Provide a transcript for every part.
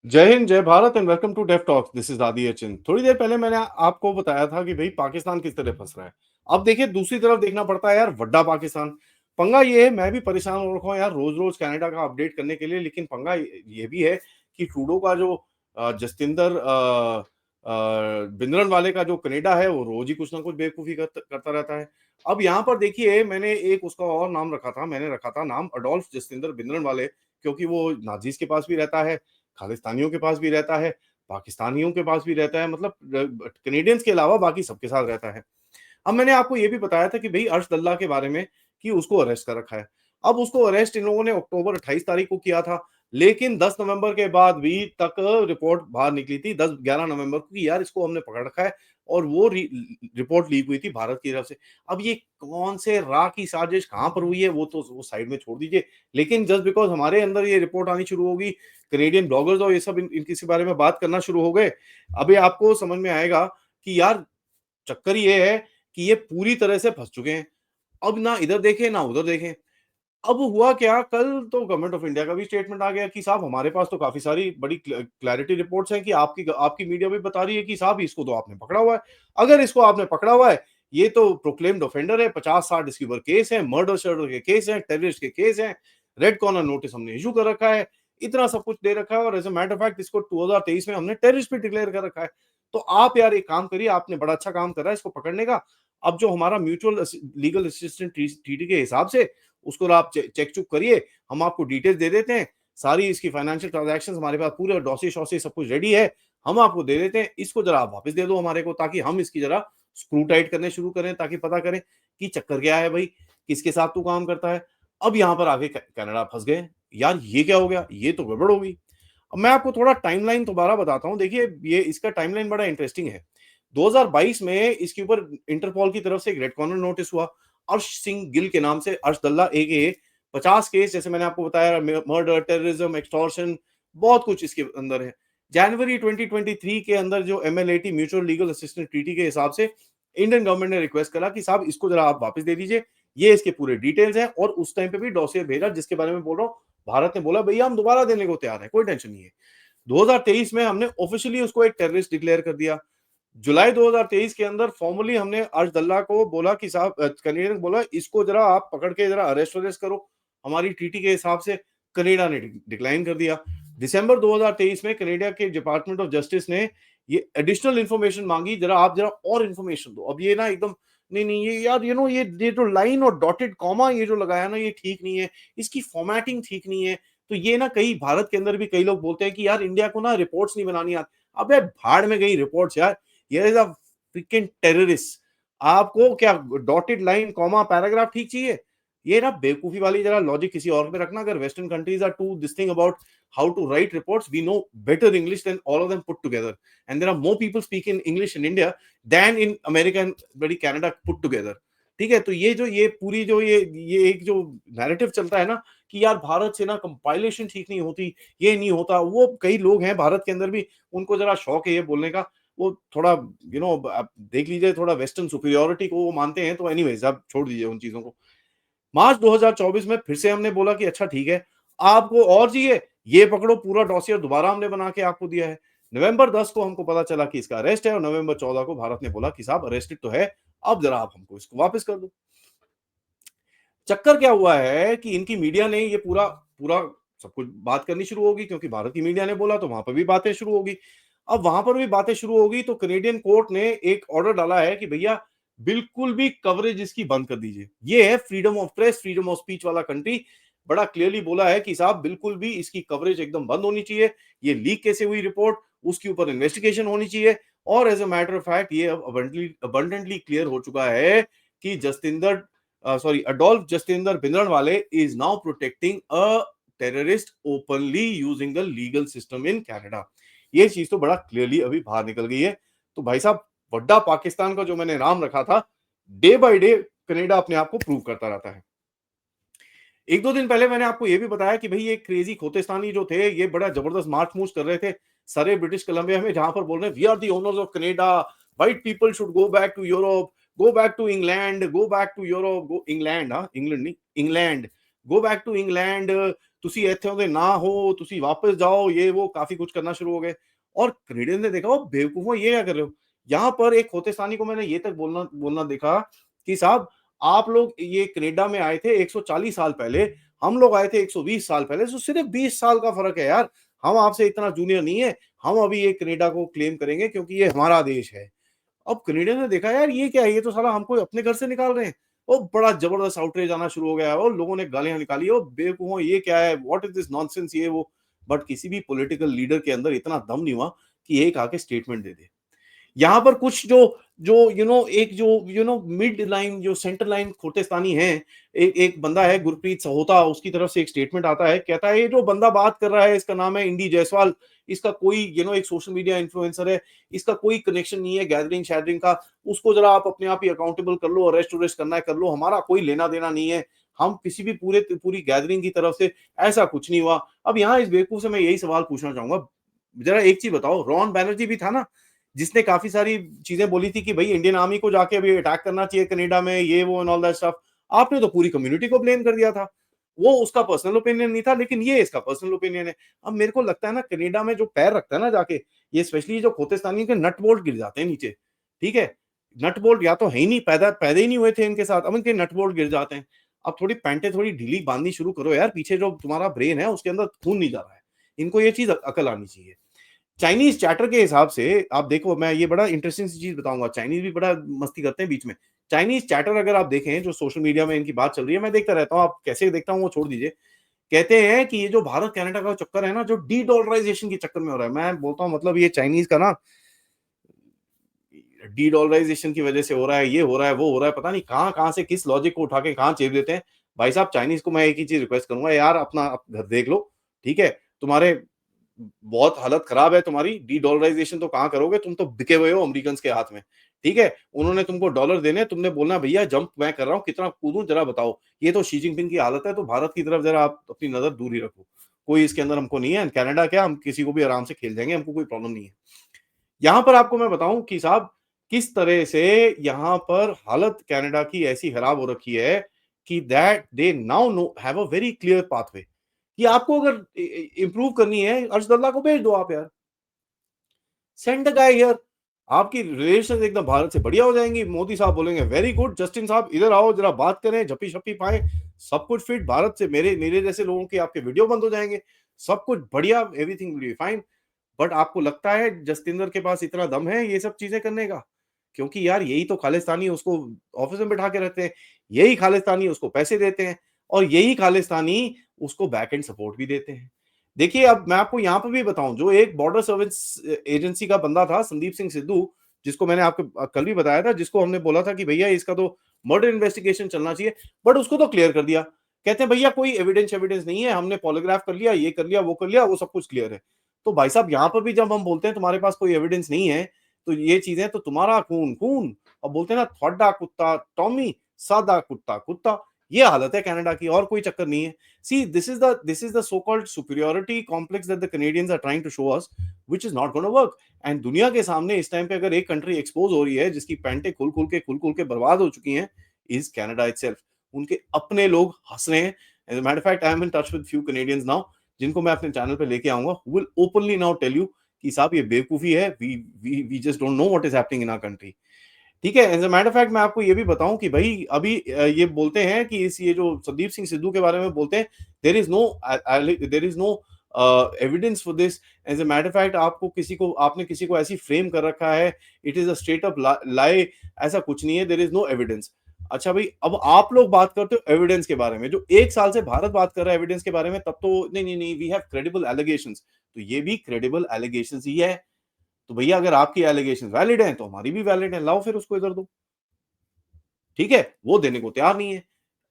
जय हिंद, जय Bharat and welcome to deaf talks. This is Adi Achin. थोड़ी देर पहले मैंने आपको बताया था कि भाई पाकिस्तान किस तरह फंस रहा है। अब देखिए दूसरी तरफ देखना पड़ता है यार, वड्डा पाकिस्तान। पंगा ये है, मैं भी परेशान हो रखा हूँ यार रोज रोज कनाडा का अपडेट करने के लिए, लेकिन पंगा ये भी है कि ट्रूडो का जो जसतिंदर बिंद्रन वाले का जो कनाडा है वो रोज ही कुछ ना कुछ बेवकूफी करता रहता है। अब यहाँ पर देखिए, मैंने एक उसका और नाम रखा था, मैंने रखा था नाम अडोल्फ जसतिंदर बिंद्रन वाले, क्योंकि वो नाजीज के पास भी रहता है, खालिस्तानियों के पास भी रहता है, पाकिस्तानियों के पास भी रहता है, मतलब कनेडियंस के अलावा बाकी सबके साथ रहता है। अब मैंने आपको ये भी बताया था कि भाई अर्शदल्ला के बारे में कि उसको अरेस्ट कर रखा है। अब उसको अरेस्ट इन लोगों ने अक्टूबर 28 तारीख को किया था, लेकिन 10 नवंबर के बाद भी तक रिपोर्ट बाहर निकली थी 10-11 नवंबर को कि यार इसको हमने पकड़ रखा है, और वो रिपोर्ट लीक हुई थी भारत की तरफ से। अब ये कौन से रा की साजिश कहां पर हुई है वो तो वो साइड में छोड़ दीजिए, लेकिन जस्ट बिकॉज हमारे अंदर ये रिपोर्ट आनी शुरू होगी, कनेडियन ब्लॉगर्स और ये सब इनके बारे में बात करना शुरू हो गए, अभी आपको समझ में आएगा कि यार चक्कर ये है कि ये पूरी तरह से फंस चुके हैं। अब ना इधर देखें ना उधर देखें। अब हुआ क्या, कल तो गवर्नमेंट ऑफ इंडिया का भी स्टेटमेंट आ गया कि साहब हमारे पास तो काफी सारी बड़ी क्लैरिटी रिपोर्ट्स हैं कि आपकी आपकी मीडिया भी बता रही है कि साहब इसको तो आपने पकड़ा हुआ है। अगर इसको आपने पकड़ा हुआ है, ये तो प्रोक्लेम्ड ऑफेंडर है, 50-60 इसके ऊपर केस है, मर्डर शर्डर के केस हैं, टेररिस्ट के केस हैं, रेड कॉर्नर नोटिस हमने इशू कर रखा है, इतना सब कुछ दे रखा है, और as a matter of fact इसको 2023 में हमने टेररिस्ट भी डिक्लेयर कर रखा है। तो आप यार एक काम करिए, आपने बड़ा अच्छा काम करा है इसको पकड़ने का। अब जो हमारा म्यूचुअल लीगल असिस्टेंट ट्रीटी के हिसाब से उसको आप चेक चुक करिए, हम आपको डिटेल्स दे देते हैं, सारी इसकी फाइनेंशियल ट्रांजैक्शंस हमारे पास पूरे डॉसी शॉसी सब कुछ रेडी है, हम आपको दे देते हैं, इसको जरा आप वापस दे दो हमारे को, ताकि हम इसकी जरा स्क्रू टाइट करने शुरू करें, ताकि पता करें कि चक्कर क्या है भाई, किसके साथ तू काम करता है। अब यहाँ पर आगे कनाडा फंस गए। यार ये क्या हो गया, ये तो गड़बड़ हो गई। अब मैं आपको थोड़ा टाइमलाइन दोबारा बताता हूँ। देखिए ये इसका टाइमलाइन बड़ा इंटरेस्टिंग है। 2022 में इसके ऊपर इंटरपोल की तरफ से एक रेड कॉर्नर नोटिस हुआ, अर्श सिंह गिल के नाम से, अर्शदल्ला ए 50 केस, जैसे मैंने आपको बताया, मर्डर, टेररिज्म, एक्सटॉर्शन, बहुत कुछ इसके अंदर है। जनवरी 2023 के अंदर जो एमएलएटी म्यूचुअल लीगल असिस्टेंस ट्रीटी के हिसाब से इंडियन गवर्नमेंट ने रिक्वेस्ट करा कि साहब इसको जरा आप वापस दे दीजिए, ये इसके पूरे डिटेल्स हैं, और उस टाइम पे भी डॉसियर भेजा जिसके बारे में बोल रहा हूँ। भारत ने बोला भैया हम दोबारा देने को तैयार है, कोई टेंशन नहीं है। 2023 में हमने ऑफिशियली उसको एक टेररिस्ट डिक्लेयर कर दिया। जुलाई 2023 के अंदर फॉर्मली हमने अर्शदल्ला को बोला कि साहब, कनेडा ने बोला इसको जरा आप पकड़ के जरा अरेस्ट वरेस्ट करो, हमारी ट्रीटी के हिसाब से। कनेडा ने डिक्लाइन कर दिया। दिसंबर 2023 में कनेडा के डिपार्टमेंट ऑफ जस्टिस ने ये एडिशनल इंफॉर्मेशन मांगी, जरा आप जरा और इंफॉर्मेशन दो। अब ये ना एकदम, नहीं नहीं ये यार ये जो लाइन और डॉटेड कॉमा ये जो लगाया ना, ये ठीक नहीं है, इसकी फॉर्मेटिंग ठीक नहीं है। तो ये ना कई भारत के अंदर भी कई लोग बोलते हैं कि यार इंडिया को ना रिपोर्ट्स नहीं बनानी आती। अबे भाड़ में गई रिपोर्ट्स यार, ये इज अ फ्रिकिंग टेररिस्ट। आपको क्या डॉटेड लाइन कॉमा पैराग्राफ ठीक चाहिए? ये ना बेवकूफी वाली जरा लॉजिक किसी और में रखना। अगर western countries are to this thing about how to write reports, we know better English than all of them put together, and there are more people speaking English in India than in America and bloody Canada put together। ठीक है, तो ये पूरी जो ये एक जो narrative चलता है ना कि यार भारत से ना कंपाइलेशन ठीक नहीं होती, ये नहीं होता, वो कई लोग हैं भारत के अंदर भी, उनको जरा शौक है ये बोलने का। वो थोड़ा आप देख लीजिए, थोड़ा वेस्टर्न सुपीरियोरिटी को वो मानते हैं। तो एनीवेज आप छोड़ दीजिए उन चीजों को। मार्च 2024 में फिर से हमने बोला कि अच्छा ठीक है, आपको और चाहिए, ये पकड़ो, पूरा डॉसियर दोबारा हमने बना के आपको दिया है। नवंबर 10 को हमको पता चला कि इसका अरेस्ट है, और नवंबर 14 को भारत ने बोला कि साहब अरेस्टेड तो है, अब जरा आप हमको इसको वापस कर दो। चक्कर क्या हुआ है कि इनकी मीडिया ने ये पूरा पूरा सब कुछ बात करनी शुरू होगी, क्योंकि भारत की मीडिया ने बोला तो वहां पर भी बातें शुरू होगी। अब वहां पर भी बातें शुरू होगी तो कनेडियन कोर्ट ने एक ऑर्डर डाला है कि भैया बिल्कुल भी कवरेज इसकी बंद कर दीजिए। ये है freedom of press, freedom of speech वाला कंट्री। बड़ा क्लियरली बोला है कि साहब बिल्कुल भी इसकी कवरेज एकदम बंद होनी चाहिए। ये लीक कैसे हुई रिपोर्ट, उसके ऊपर इन्वेस्टिगेशन होनी चाहिए। और as a matter of fact ये अबंडेंटली क्लियर हो चुका है कि जस्टिंदर sorry, Adolf Jastinder Bindranwale is now protecting a terrorist openly using the legal system in Canada। ये चीज तो बड़ा क्लियरली अभी बाहर निकल गई है। तो भाई साहब, वड्डा पाकिस्तान का जो मैंने नाम रखा था, डे बाय डे कनाडा अपने आप को प्रूव करता रहता है। एक दो दिन पहले मैंने आपको यह भी बताया कि भाई ये क्रेजी खोतेस्तानी जो थे, ये बड़ा जबरदस्त मार्च मूच कर रहे थे सारे ब्रिटिश कोलंबिया में, जहां पर बोल रहे हैं we are the owners of Canada, white people should go back to Europe, go back to England, go back to Europe, go England, हाँ इंग्लैंड नहीं, England, go back to England. तुसी ਇੱਥੇ ਉਹਦੇ ना हो, तुसी वापस जाओ, ये वो काफ़ी कुछ करना शुरू हो गए। और कनेडियन ने देखा, "ओ बेवकूफों, ये क्या कर रहे हो?" यहाँ पर एक खोतेस्तानी को मैंने ये तक बोलना बोलना देखा कि साहब, आप लोग ये कनाडा में आए थे 140 साल पहले, हम लोग आए थे 120 साल पहले, तो सिर्फ 20 साल का फ़र्क है यार। हम आपसे इतना जूनियर नहीं है, हम अभी ये कनाडा को क्लेम करेंगे क्योंकि ये हमारा देश है। अब कनेडियन ने देखा, यार ये क्या है, ये तो साला हमको अपने घर से निकाल रहे हैं। वो बड़ा जबरदस्त आउटरीच आना शुरू हो गया और लोगों ने गालियां निकाली, ओ बेवकूफों, ये क्या है, व्हाट इज दिस नॉनसेंस, ये वो। बट किसी भी पॉलिटिकल लीडर के अंदर इतना दम नहीं हुआ कि एक आके स्टेटमेंट दे दे। यहाँ पर कुछ जो जो एक जो मिड लाइन, जो सेंटर लाइन खोटेस्तानी है, एक बंदा है गुरप्रीत सहोता, उसकी तरफ से एक स्टेटमेंट आता है, कहता है ये जो बंदा बात कर रहा है इसका नाम है इंडी जायसवाल, इसका कोई एक सोशल मीडिया इन्फ्लुएंसर है, इसका कोई कनेक्शन नहीं है गैदरिंग शैदरिंग का, उसको जरा आप अपने आप ही अकाउंटेबल कर लो, अरेस्ट उरेस्ट करना है कर लो, हमारा कोई लेना देना नहीं है, हम किसी भी पूरी गैदरिंग की तरफ से ऐसा कुछ नहीं हुआ। अब यहाँ इस बेवकूफ से मैं यही सवाल पूछना चाहूंगा, जरा एक चीज बताओ, रॉन बैनर्जी भी था ना जिसने काफी सारी चीजें बोली थी कि भाई इंडियन आर्मी को जाके अभी अटैक करना चाहिए कनाडा में, ये वो एंड ऑल दैट स्टफ। आपने तो पूरी कम्युनिटी को ब्लेम कर दिया था। वो उसका पर्सनल ओपिनियन नहीं था, लेकिन ये इसका पर्सनल ओपिनियन है। अब मेरे को लगता है ना, कनाडा में जो पैर रखता है ना जाके, ये स्पेशली जो खोतेस्तानी के नट बोल्ट गिर जाते हैं नीचे। ठीक है, नट बोल्ट या तो है ही नहीं, पैदा पैदा ही नहीं हुए थे इनके साथ, अब इनके नट बोल्ट गिर जाते हैं। अब थोड़ी पैंटें थोड़ी ढीली बांधनी शुरू करो यार, पीछे जो तुम्हारा ब्रेन है उसके अंदर खून नहीं जा रहा है। इनको ये चीज अकल आनी चाहिए। चाइनीज चैटर के हिसाब से आप देखो, मैं ये बड़ा इंटरेस्टिंग सी चीज बताऊंगा, चाइनीज भी बड़ा मस्ती करते हैं बीच में। चाइनीज चैटर अगर आप देखें, जो सोशल मीडिया में इनकी बात चल रही है, मैं देखता रहता हूँ, आप कैसे देखता हूँ वो छोड़ दीजिए। कहते हैं कि ये जो भारत कनाडा का चक्कर है ना, जो डी डॉलराइजेशन के चक्कर में हो रहा है, मैं बोलता हूँ मतलब ये चाइनीज का ना डी डॉलराइजेशन की वजह से हो रहा है, ये हो रहा है, वो हो रहा है, पता नहीं कहाँ कहाँ से किस लॉजिक को उठा के कहाँ चेप देते हैं। भाई साहब, चाइनीज को मैं एक ही चीज रिक्वेस्ट करूंगा, यार अपना घर देख लो। ठीक है, तुम्हारे बहुत हालत खराब है तुम्हारी, डी डॉलराइजेशन तो कहाँ करोगे, तुम तो बिके हुए हो अमेरिकन के हाथ में। ठीक है, उन्होंने तुमको डॉलर देने, तुमने बोलना भैया जंप मैं कर रहा हूँ, कितना कूदूं जरा बताओ। ये तो शी जिनपिंग की हालत है, तो भारत की तरफ जरा आप अपनी नजर दूर ही रखो। कोई इसके अंदर हमको नहीं है, कनाडा क्या, हम किसी को भी आराम से खेल जाएंगे, हमको कोई प्रॉब्लम नहीं है। यहां पर आपको मैं बताऊं कि साहब, किस तरह से यहां पर हालत कनाडा की ऐसी खराब हो रखी है कि that they now no have a very clear pathway कि आपको अगर इंप्रूव करनी है, अर्शदुल्ला को भेज दो आप यार, सेंड द गाय हियर। आपकी रिलेशन एकदम भारत से बढ़िया हो जाएंगी। मोदी साहब बोलेंगे वेरी गुड, जस्टिन साहब इधर आओ जरा बात करें, झपी शपी पाए, सब कुछ फिट, भारत से मेरे मेरे जैसे लोगों के आपके वीडियो बंद हो जाएंगे, सब कुछ बढ़िया, everything will be fine. But आपको लगता है जसतिंदर के पास इतना दम है ये सब चीजें करने का? क्योंकि यार यही तो खालिस्तानी उसको ऑफिस में बिठा के रखते हैं, यही खालिस्तानी उसको पैसे देते हैं, और यही खालिस्तानी उसको बैक एंड सपोर्ट भी देते हैं। देखिए, अब मैं आपको यहाँ पर भी बताऊं, जो एक बॉर्डर सर्विस एजेंसी का बंदा था संदीप सिंह सिद्धू, जिसको मैंने आपको कल भी बताया था, जिसको हमने बोला था कि भैया इसका तो मर्डर इन्वेस्टिगेशन चलना चाहिए, बट उसको तो क्लियर कर दिया। कहते हैं भैया कोई एविडेंस एविडेंस नहीं है, हमने पॉलीग्राफ कर लिया, ये कर लिया, वो कर लिया, वो सब कुछ क्लियर है। तो भाई साहब, यहाँ पर भी जब हम बोलते हैं तुम्हारे पास कोई एविडेंस नहीं है, तो ये चीजें तो तुम्हारा खून खून, और बोलते हैं ना थोड़ा कुत्ता टॉमी, सादा कुत्ता कुत्ता। ये हालत है कनाडा की, और कोई चक्कर नहीं है। सी, this is the so called superiority complex that the Canadians are trying to show us, which is not going to work। And दुनिया के सामने इस टाइम पे अगर एक कंट्री एक्सपोज हो रही है जिसकी पैंटें खुल खुल के बर्बाद हो चुकी हैं, इज कनाडा इटसेल्फ। उनके अपने लोग हंस रहे हैं। As a matter fact, I am in touch with few Canadians now, जिनको मैं अपने चैनल पे लेके आऊंगा, who will openly now tell you कि साहब ये बेवकूफी है, we just don't know what is happening in our country. ठीक है, एज अ मैटर फैक्ट मैं आपको ये भी बताऊं कि भाई अभी ये बोलते हैं कि इस ये जो संदीप सिंह सिद्धू के बारे में बोलते हैं, there is no evidence for this. As a matter fact आपने किसी को ऐसी फ्रेम कर रखा है, it is a straight up lie, ऐसा कुछ नहीं है, देर इज नो एविडेंस। अच्छा भाई, अब आप लोग बात करते हो एविडेंस के बारे में, जो एक साल से भारत बात कर रहा है एविडेंस के बारे में, तब तो नहीं नहीं नहीं, वी हैव क्रेडिबल एलिगेशंस। तो ये भी क्रेडिबल एलिगेशंस ही है। तो भैया अगर आपकी एलिगेशन वैलिड है तो हमारी भी वैलिड है, लाओ फिर उसको इधर दो। ठीक है, वो देने को तैयार नहीं है।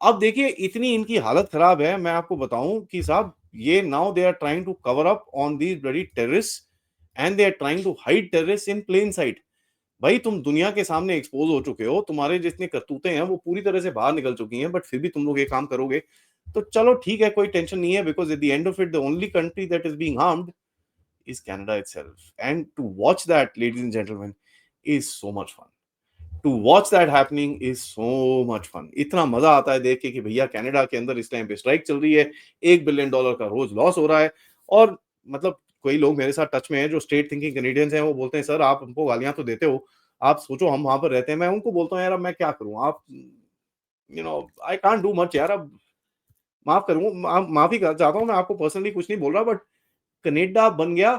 अब देखिए, इतनी इनकी हालत खराब है, मैं आपको बताऊं कि साहब, ये now they are trying to cover up on these bloody terrorist, and they are trying to hide terrorist in plain sight. भाई तुम दुनिया के सामने एक्सपोज हो चुके हो, तुम्हारे जितने करतूते हैं वो पूरी तरह से बाहर निकल चुकी हैं, बट फिर भी तुम लोग ये काम करोगे, तो चलो ठीक है, कोई टेंशन नहीं है, because at the end of it the only country that is being harmed is Canada itself. And to watch that, ladies and gentlemen, is so much fun. To watch that happening is so much fun. इतना मजा आता है देख के कि भैया Canada के अंदर इस टाइम पे स्ट्राइक चल रही है, $1 बिलियन का रोज लॉस हो रहा है। और मतलब कोई लोग मेरे साथ टच में हैं जो स्ट्रेट थिंकिंग कैनेडियंस हैं, वो बोलते हैं सर आप हमको गालियां तो देते हो, आप सोचो हम वहां पर रहते हैं। मैं उनको बोलता हूँ यार अब मैं क्या करूं, आप आई कांट डू मच यार। अब माफ करूंगा, माफी चाहता हूं, मैं आपको पर्सनली कुछ नहीं बोल रहा, बट कनाडा बन गया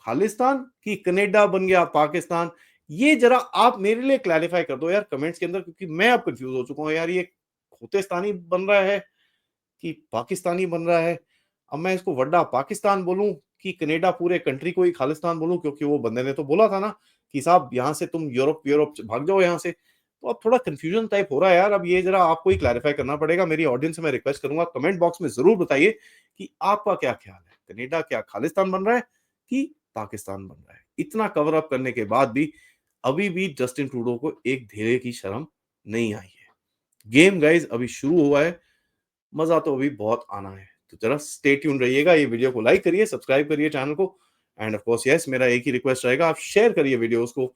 खालिस्तान कि कनाडा बन गया पाकिस्तान, ये जरा आप मेरे लिए क्लैरिफाई कर दो यार कमेंट्स के अंदर, क्योंकि मैं अब कंफ्यूज हो चुका हूँ यार, ये खोतेस्तानी बन रहा है कि पाकिस्तानी बन रहा है। अब मैं इसको वड्डा पाकिस्तान बोलूं कि कनाडा पूरे कंट्री को ही खालिस्तान बोलूं, क्योंकि वो बंदे ने तो बोला था ना कि साहब यहाँ से तुम यूरोप यूरोप भाग जाओ यहाँ से। तो अब थोड़ा कंफ्यूजन टाइप हो रहा है यार, अब ये जरा आपको ही क्लैरिफाई करना पड़ेगा। मेरी ऑडियंस से मैं रिक्वेस्ट करूंगा कमेंट बॉक्स में जरूर बताइए कि आपका क्या ख्याल है, कनाडा क्या खालिस्तान बन रहा है कि पाकिस्तान बन रहा है। इतना कवर अप करने के बाद भी अभी भी जस्टिन ट्रूडो को एक धेरे की शर्म नहीं आई है। गेम गाइज अभी शुरू हुआ है, मजा तो अभी बहुत आना है। तो जरा स्टे ट्यून रहिएगा, ये वीडियो को लाइक करिए, सब्सक्राइब करिए चैनल को, एंड ऑफ कोर्स यस मेरा एक ही रिक्वेस्ट रहेगा, आप शेयर करिए वीडियोस को।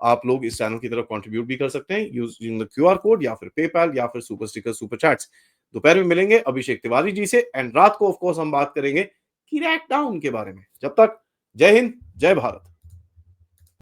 आप लोग इस चैनल की तरफ कंट्रीब्यूट भी कर सकते हैं यूजिंग द क्यूआर कोड या फिर पेपैल या फिर सुपर स्टिकर सुपर चैट्स। दोपहर में मिलेंगे अभिषेक तिवारी जी से, एंड रात को ऑफ कोर्स हम बात करेंगे क्रैकडाउन के बारे में। जब तक जय हिंद जय भारत।